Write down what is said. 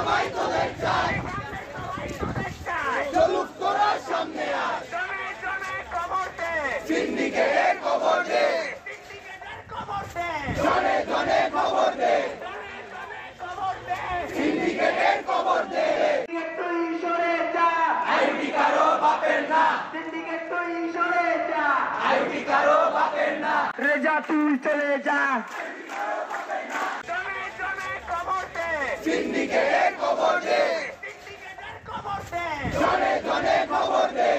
সবাই তোদের চাই চলুক তোরা সামনে আয় সিন্ডিকেটের খবর দে জনে জনে খবর দে সিন্ডিকেটের খবর দে তুই সরে যা আইডি কারো বাপের না সিন্ডিকেট তুই সরে যা আইডি কারো বাপের না রেজা তুই চলে যা সিন্ডিকেটের খবর দে জনে জনে খবর দে